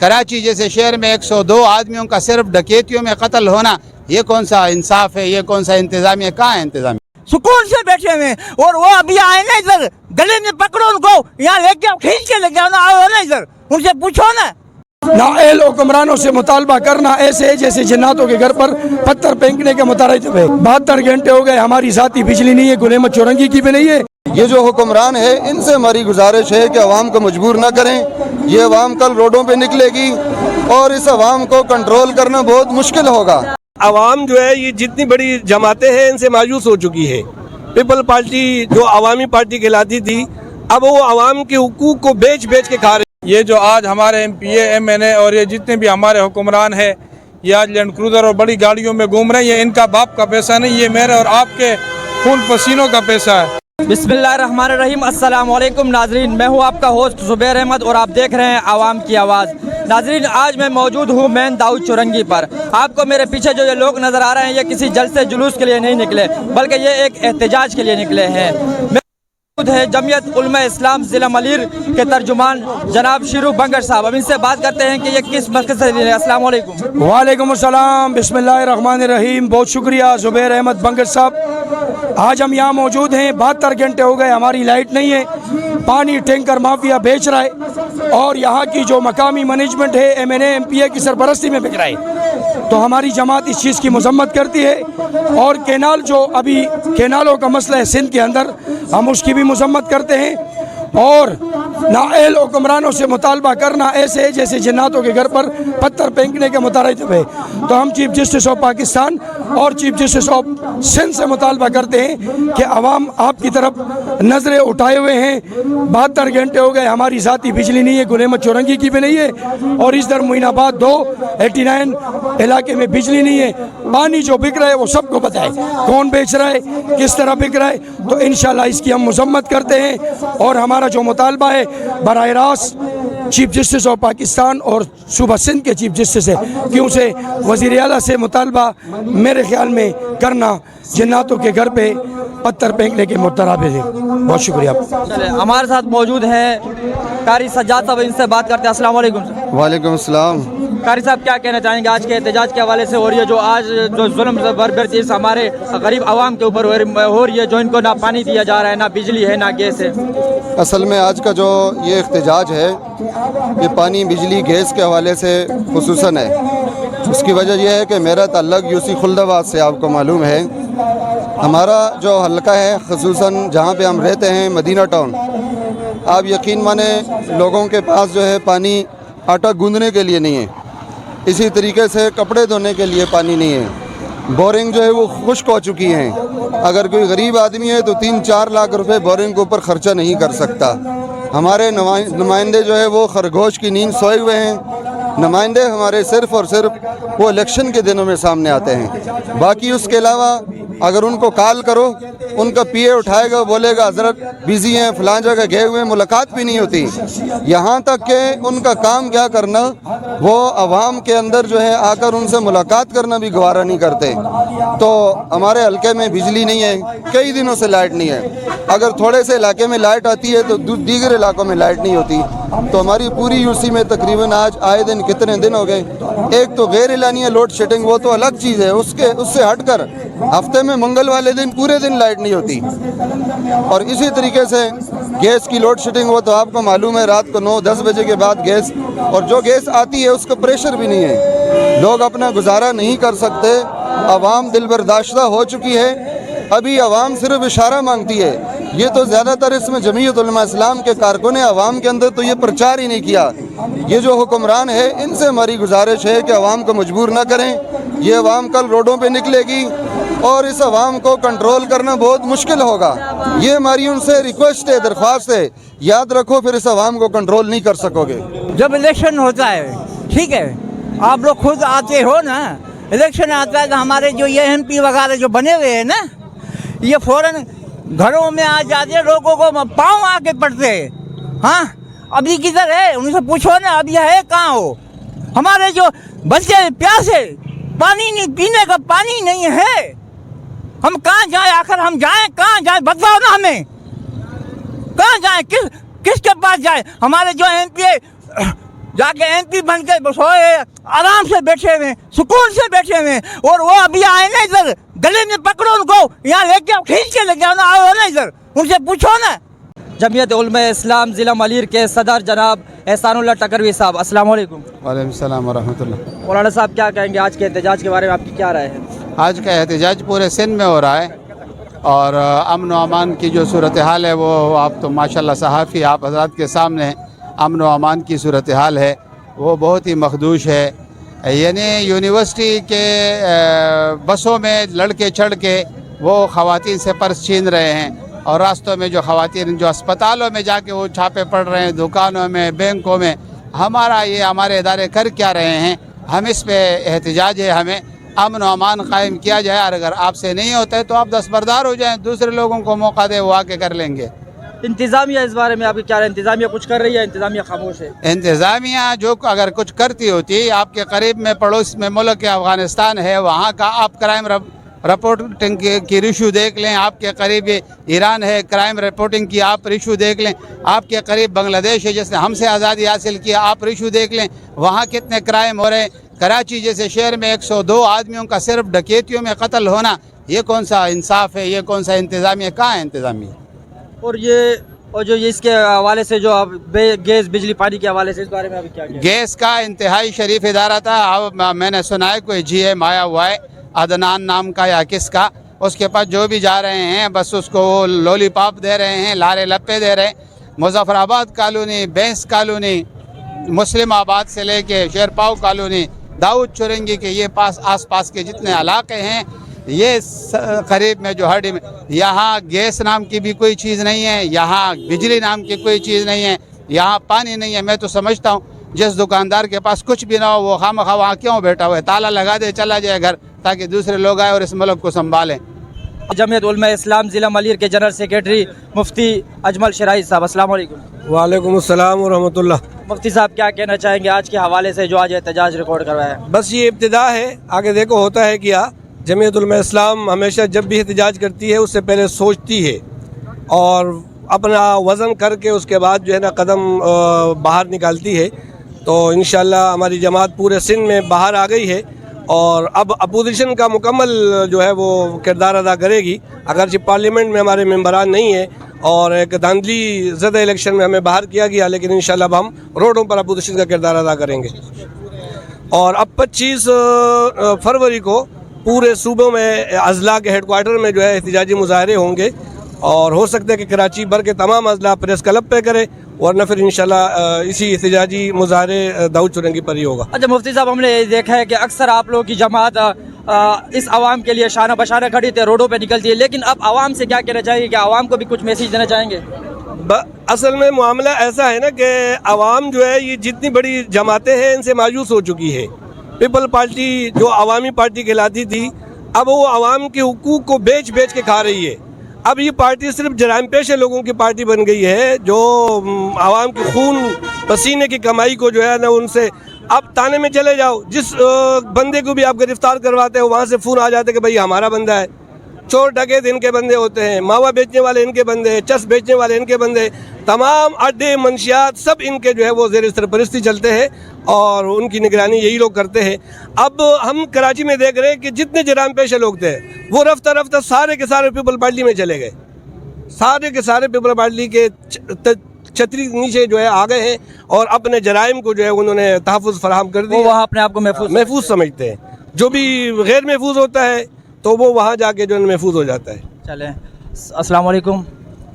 کراچی جیسے شہر میں 102 آدمیوں کا صرف ڈکیتیوں میں قتل ہونا، یہ کون سا انصاف ہے؟ یہ کون سا انتظامیہ؟ کہاں ہے انتظامیہ؟ سکون سے بیٹھے ہوئے اور وہ ابھی آئے نا ادھر، گلے میں پکڑو ان کو، یہاں لے کے کھینچ کے لے کے آؤ نا ادھر، ان سے پوچھو نا۔ نااہل حکمرانوں سے مطالبہ کرنا ایسے جیسے جناتوں کے گھر پر پتھر پھینکنے کے مترادف ہے۔ 72 گھنٹے ہو گئے ہماری ذاتی بجلی نہیں ہے، گل احمد چورنگی کی بھی نہیں ہے۔ یہ جو حکمران ہے ان سے ہماری گزارش ہے کہ عوام کو مجبور نہ کریں، یہ عوام کل روڈوں پہ نکلے گی اور اس عوام کو کنٹرول کرنا بہت مشکل ہوگا۔ عوام جو ہے یہ جتنی بڑی جماعتیں ہیں ان سے مایوس ہو چکی ہے۔ پیپل پارٹی جو عوامی پارٹی کہلاتی تھی، اب وہ عوام کے حقوق کو بیچ کے کھا رہے ہیں۔ یہ جو آج ہمارے M P A M N A اور یہ جتنے بھی ہمارے حکمران ہیں، یہ آج لینڈ کروزر اور بڑی گاڑیوں میں گھوم رہے ہیں، یہ ان کا باپ کا پیسہ نہیں، یہ میرے اور آپ کے خون پسینوں کا پیسہ ہے۔ بسم اللہ الرحمن الرحیم، السلام علیکم ناظرین، میں ہوں آپ کا ہوسٹ زبیر احمد اور آپ دیکھ رہے ہیں عوام کی آواز۔ ناظرین، آج میں موجود ہوں مین داؤد چورنگی پر۔ آپ کو میرے پیچھے جو یہ لوگ نظر آ رہے ہیں، یہ کسی جلسے جلوس کے لیے نہیں نکلے بلکہ یہ ایک احتجاج کے لیے نکلے ہیں۔ ہے جمعیت علماء اسلام ضلع ملیر کے ترجمان جناب شیرو بنگر صاحب، اب ان سے بات کرتے ہیں کہ یہ کس مقصد سے ہیں۔ السلام علیکم۔ وعلیکم السلام، بسم اللہ الرحمن الرحیم۔ بہت شکریہ زبیر احمد بنگر صاحب۔ آج ہم یہاں موجود ہیں، 72 گھنٹے ہو گئے ہماری لائٹ نہیں ہے، پانی ٹینکر مافیا بیچ رہا ہے اور یہاں کی جو مقامی مینجمنٹ ہے M N A M P A کی سرپرستی میں بک رہا ہے، تو ہماری جماعت اس چیز کی مذمت کرتی ہے۔ اور کینال جو ابھی کینالوں کا مسئلہ ہے سندھ کے اندر، ہم اس کی بھی مذمت کرتے ہیں۔ اور نااہل حکمرانوں سے مطالبہ کرنا ایسے ہے جیسے جناتوں کے گھر پر پتھر پھینکنے کے مترادف ہے۔ تو ہم چیف جسٹس آف پاکستان اور چیف جسٹس آف سندھ سے مطالبہ کرتے ہیں کہ عوام آپ کی طرف نظریں اٹھائے ہوئے ہیں۔ 72 گھنٹے ہو گئے ہماری ذاتی بجلی نہیں ہے، گل احمد چورنگی کی بھی نہیں ہے، اور اس در معین آباد 2 89 علاقے میں بجلی نہیں ہے۔ پانی جو بک رہا ہے وہ سب کو پتہ ہے، کون بیچ رہا ہے، کس طرح بک رہا ہے۔ تو انشاءاللہ اس کی ہم مذمت کرتے ہیں اور ہمارا جو مطالبہ ہے براہ راست چیف جسٹس آف پاکستان اور صوبہ سندھ کے چیف جسٹس ہے کہ اسے وزیر اعلیٰ سے مطالبہ میرے خیال میں کرنا جناتوں کے گھر پہ پتھر پھینکنے کے مترادف ہے۔ بہت شکریہ۔ ہمارے ساتھ موجود ہیں قاری سجاد صاحب، ان سے بات کرتے ہیں۔ السلام علیکم سر۔ وعلیکم السلام۔ قاری صاحب، کیا کہنا چاہیں گے آج کے احتجاج کے حوالے سے، اور یہ جو آج جو ظلم بربرچیز ہمارے غریب عوام کے اوپر ہو رہی ہے، جو ان کو نہ پانی دیا جا رہا ہے، نہ بجلی ہے، نہ گیس ہے؟ اصل میں آج کا جو یہ احتجاج ہے یہ پانی بجلی گیس کے حوالے سے خصوصاً ہے۔ اس کی وجہ یہ ہے کہ میرا تعلق یو سی خلد آباد سے آپ کو معلوم ہے۔ ہمارا جو حلقہ ہے خصوصاً جہاں پہ ہم رہتے ہیں مدینہ ٹاؤن، آپ یقین مانیں لوگوں کے پاس جو ہے پانی آٹا گوندنے کے لیے نہیں ہے، اسی طریقے سے کپڑے دھونے کے لیے پانی نہیں ہے۔ بورنگ جو ہے وہ خشک ہو چکی ہیں، اگر کوئی غریب آدمی ہے تو 3-4 لاکھ روپے بورنگ کے اوپر خرچہ نہیں کر سکتا۔ ہمارے نمائندے جو ہے وہ خرگوش کی نیند سوئے ہوئے ہیں۔ نمائندے ہمارے صرف اور صرف وہ الیکشن کے دنوں میں سامنے آتے ہیں، باقی اس کے علاوہ اگر ان کو کال کرو ان کا پی اے اٹھائے گا، بولے گا حضرت بزی ہیں، فلاں جگہ گئے ہوئے ہیں، ملاقات بھی نہیں ہوتی۔ یہاں تک کہ ان کا کام کیا کرنا، وہ عوام کے اندر جو ہے آ کر ان سے ملاقات کرنا بھی گوارا نہیں کرتے۔ تو ہمارے حلقے میں بجلی نہیں ہے، کئی دنوں سے لائٹ نہیں ہے۔ اگر تھوڑے سے علاقے میں لائٹ آتی ہے تو دیگر علاقوں میں لائٹ نہیں ہوتی۔ تو ہماری پوری یو سی میں تقریباً آج آئے دن کتنے دن ہو گئے، ایک تو غیر اعلانیہ لوڈ شیڈنگ، وہ تو الگ چیز ہے، اس سے ہٹ کر ہفتے میں منگل والے دن پورے دن لائٹ نہیں ہوتی۔ اور اسی طریقے سے گیس کی لوڈ شیڈنگ، وہ تو آپ کو معلوم ہے رات کو 9-10 بجے کے بعد گیس، اور جو گیس آتی ہے اس کا پریشر بھی نہیں ہے، لوگ اپنا گزارا نہیں کر سکتے۔ عوام دل برداشتہ ہو چکی ہے، ابھی عوام صرف اشارہ مانگتی ہے۔ یہ تو زیادہ تر اس میں جمعیت علماء اسلام کے کارکنوں نے عوام کے اندر تو یہ پرچار ہی نہیں کیا۔ یہ جو حکمران ہے ان سے ہماری گزارش ہے کہ عوام کو مجبور نہ کریں، یہ عوام کل روڈوں پہ نکلے گی اور اس عوام کو کنٹرول کرنا بہت مشکل ہوگا۔ یہ ہماری ان سے ریکویسٹ ہے، درخواست ہے، یاد رکھو پھر اس عوام کو کنٹرول نہیں کر سکو گے۔ جب الیکشن ہوتا ہے، ٹھیک ہے، آپ لوگ خود آتے ہو نا، الیکشن آتا ہے تو ہمارے جو یہ ایم پی وغیرہ جو بنے ہوئے ہیں نا، یہ فوراً گھروں میں آ جاتے ہیں، لوگوں کو پاؤں آ کے پڑتے ہیں۔ ہاں، ابھی کدھر ہے ان سے پوچھو نا، اب یہ ہے کہاں ہو؟ ہمارے جو بچے ہیں پیاسے، پانی نہیں، پینے کا پانی نہیں ہے، ہم کہاں جائیں؟ آخر ہم جائیں کہاں جائیں؟ بتاؤ نا ہمیں، کہاں جائیں؟ کس کے پاس جائیں؟ ہمارے جو ایم پی जाके एमपी बन के सोए, आराम से बैठे हुए, सुकून से बैठे हुए, और वो अभी आए ना इधर, गले में पकड़ो उनको, यहाँ लेके आओ, खींच के लेके आओ ना, आओ ना इधर, उनसे पूछो ना। जमीयत उलमा इस्लाम ज़िला मलीर के सदर जनाब एहसानुल्लाह टकरवी साहब, अस्सलाम वालेकुम। वालेकुम सलाम व रहमतुल्लाह। मौलाना साहब क्या कहेंगे आज के एहतजाज के बारे में, आपकी क्या राय है? आज का एहतजाज पूरे सिंध में हो रहा है, और अमन व अमान की जो सूरत हाल है वो आप तो माशाल्लाह सहाफ़ी आप हज़रात के सामने अमन व अमान की सूरत हाल है वो बहुत ही मखदूश है। यानी यूनिवर्सिटी के बसों में लड़के चढ़ के वो ख़वातीन से पर्स छीन रहे हैं, और रास्तों में जो ख़वातीन जो अस्पतालों में जाके वो छापे पड़ रहे हैं, दुकानों में, बैंकों में। हमारे इदारे कर क्या रहे हैं? हम इस पे एहतजाज है, हमें अमन व अमान कायम किया जाए, और अगर आपसे नहीं होता है तो आप दस्तबरदार हो जाएं, दूसरे लोगों को मौका दे, वो आके कर लेंगे। इंतज़ामिया इस बारे में आपकी क्या राय? इंतज़ामिया कुछ कर रही है, इंतज़ामिया खामोश है? इंतज़ामिया जो अगर कुछ करती होती, आपके करीब में पड़ोस में मुल्क के अफ़गानिस्तान है, वहाँ का आप क्राइम रिपोर्टिंग की रिशू देख लें, आपके करीब ईरान है, क्राइम रिपोर्टिंग की आप रिशू देख लें, आपके करीब बांग्लादेश है जिसने हमसे आज़ादी हासिल किया, आप रिशू देख लें, वहाँ कितने क्राइम हो रहे हैं। कराची जैसे शहर में 102 आदमियों का सिर्फ डकैतियों में कत्ल होना, ये कौन सा इंसाफ है? ये कौन सा इंतज़ामिया? कहाँ है इंतज़ामिया? और जो ये इसके हवाले से जो अब गैस बिजली पानी के हवाले से, इस बारे में अभी क्या कहना है? गैस का इंतहाई शरीफ इदारा था, अब मैंने सुना है कोई GM आया हुआ है, अदनान नाम का या किसका, उसके पास जो भी जा रहे हैं बस उसको वो लॉलीपॉप दे रहे हैं, लारे लप्पे दे रहे हैं। मुजफ्फराबाद कॉलोनी, बैंस कॉलोनी, मुस्लिम आबाद से लेके शेरपाव कॉलोनी, दाऊद चुरंगी के ये आस पास के जितने इलाके हैं, ये करीब में जो हड्डी में, यहाँ गैस नाम की भी कोई चीज़ नहीं है, यहाँ बिजली नाम की कोई चीज़ नहीं है, यहाँ पानी नहीं है। मैं तो समझता हूँ जिस दुकानदार के पास कुछ भी ना हो वो खामखा वहाँ क्यों बैठा हुआ है? ताला लगा दे, चला जाए घर, ताकि दूसरे लोग आए और इस मुल्क को संभालें। जमीयत उलमा इस्लाम ज़िला मलीर के जनरल सेक्रेटरी मुफ्ती अजमल शराई साहब, अस्सलाम वालेकुम। वालेकुम अस्सलाम व रहमतुल्लाह। मुफ्ती साहब क्या कहना चाहेंगे आज के हवाले से जो आज एहतजाज रिकॉर्ड करवाया है? बस ये इब्तिदा है, आगे देखो होता है क्या। जमीयत उलमा इस्लाम हमेशा जब भी एहतजाज करती है उससे पहले सोचती है और अपना वज़न करके उसके बाद जो है ना कदम बाहर निकालती है। तो इंशाअल्लाह हमारी जमात पूरे सिंध में बाहर आ गई है, और अब अपोजिशन का मुकम्मल जो है वो किरदार अदा करेगी। अगरचे पार्लियामेंट में हमारे मेंबरान नहीं है और एक धांधली ज़दा इलेक्शन में हमें बाहर किया गया, लेकिन इंशाअल्लाह अब हम रोडों पर अपोजिशन का किरदार अदा करेंगे। और अब 25 फरवरी को पूरे सूबों में अजला के हेडक्वार्टर में जो है एहतजाजी मुजाहरे होंगे, और हो सकता है कि कराची भर के तमाम अजला प्रेस क्लब पे करे, वरना फिर इंशाल्लाह इसी एहतजाजी मुजाहरे दाऊद चुरंगी पर ही होगा। अच्छा मुफ्ती साहब, हमने ये देखा है कि अक्सर आप लोगों की जमात इस आवाम के लिए शाना बशाना खड़ी थे, रोडों पे निकलती है, लेकिन अब आवाम से क्या कहना चाहिए? कि आवाम को भी कुछ मैसेज देना चाहेंगे? असल में मामला ऐसा है ना कि आवाम जो है ये जितनी बड़ी जमातें हैं इनसे मायूस हो चुकी है। पीपल पार्टी जो अवामी पार्टी कहलाती थी, अब वो आवाम के हुकूक को बेच बेच के खा रही है। अब ये पार्टी सिर्फ जराइम पेशे लोगों की पार्टी बन गई है, जो आवाम की खून पसीने की कमाई को जो है ना उनसे अब ताने में चले जाओ। जिस बंदे को भी आप गिरफ्तार करवाते हो वहाँ से फ़ोन आ जाते कि भाई हमारा बंदा है। चोर डकैत इनके बंदे होते हैं, मावा बेचने वाले इनके बंदे हैं, चस बेचने वाले इनके बंदे, तमाम अड्डे मंशियात सब इनके जो है वो ज़ेर सरपरस्ती चलते हैं और उनकी निगरानी यही लोग करते हैं। अब हम कराची में देख रहे हैं कि जितने जराइम पेशे लोग थे वो रफ्ता रफ्ता सारे के सारे पीपल पार्टी में चले गए, सारे के सारे पीपल पार्टी के छतरी नीचे जो है आ गए हैं और अपने जराइम को जो है उन्होंने तहफ़्फ़ुज़ फराहम कर दिया। वहाँ अपने आप को महफूज समझते हैं, जो भी गैर महफूज होता है तो वो वहाँ जाके जो है महफूज हो जाता है। चलें, अस्सलाम वालेकुम।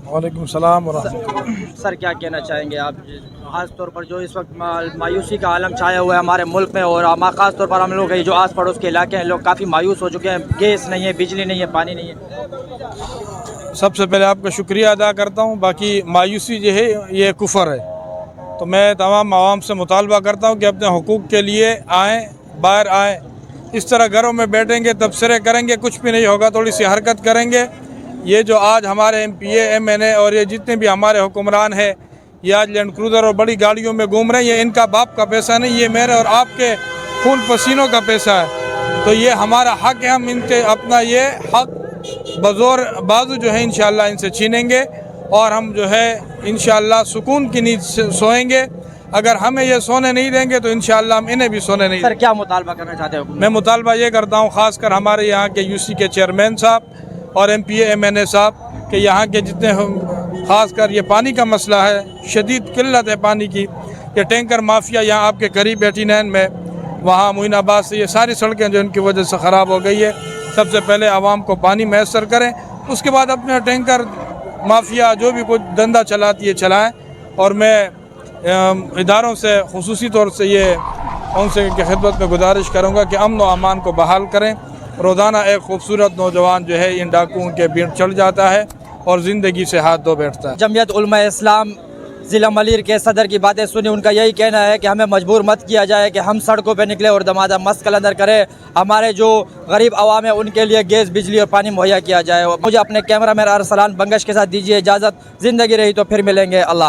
वालेकुम सलाम व रहमतुल्लाह। सर क्या कहना चाहेंगे आप, ख़ास तौर पर जो इस वक्त मायूसी का आलम छाया हुआ है हमारे मुल्क में, और ख़ास तौर पर हम लोग जो आस पड़ोस के इलाके हैं लोग काफ़ी मायूस हो चुके हैं, गैस नहीं है, बिजली नहीं है, पानी नहीं है। सबसे पहले आपका शुक्रिया अदा करता हूँ। बाकी मायूसी जो है ये कुफर है, तो मैं तमाम आवाम से मुतालबा करता हूँ कि अपने हुकूक के लिए आएँ, बाहर आएँ। इस तरह घरों में बैठेंगे, तबसरे करेंगे, कुछ भी नहीं होगा। थोड़ी सी हरकत करेंगे। ये जो आज हमारे MPA MNA और ये जितने भी हमारे हुक्मरान हैं, ये आज लैंड क्रूज़र और बड़ी गाड़ियों में घूम रहे हैं, ये इनका बाप का पैसा नहीं, ये मेरे और आपके खून पसीनों का पैसा है। तो ये हमारा हक़ है, हम इनके अपना ये हक़ बज़ोर बाजू जो है इंशाअल्लाह इनसे छीनेंगे और हम जो है इंशाअल्लाह सुकून की नींद सोएंगे। अगर हमें ये सोने नहीं देंगे तो इंशाअल्लाह हम इन्हें भी सोने नहीं सर क्या मुतालबा करना चाहते हो? मैं मुतालबा ये करता हूँ ख़ासकर हमारे यहाँ के यूसी के चेयरमैन साहब और MPA MNA साहब कि यहाँ के जितने ख़ासकर ये पानी का मसला है, शदीद किल्लत है पानी की। ये टैंकर माफिया यहाँ आपके करीब 89 में, वहाँ मोइनाबाद से ये सारी सड़कें जो इनकी वजह से ख़राब हो गई है, सबसे पहले आवाम को पानी मैसर करें, उसके बाद अपने टैंकर माफिया जो भी कुछ धंधा चलाती है चलाएँ। और मैं इदारों से खुसूसी तौर से ये उनसे की खिदमत में गुजारिश करूँगा कि अमन व अमान को बहाल करें। रोज़ाना एक खूबसूरत नौजवान जो है इन डाकुओं के बीच चढ़ जाता है और ज़िंदगी से हाथ धो बैठता है। जमीयत उलमा इस्लाम ज़िला मलिर के सदर की बातें सुनी, उनका यही कहना है कि हमें मजबूर मत किया जाए कि हम सड़कों पे निकले और दमादम मस्त कलंदर करें। हमारे जो गरीब आवाम है उनके लिए गैस, बिजली और पानी मुहैया किया जाए। मुझे अपने कैमरामैन अरसलान बंगश के साथ दीजिए इजाज़त। ज़िंदगी रही तो फिर मिलेंगे। अल्लाह।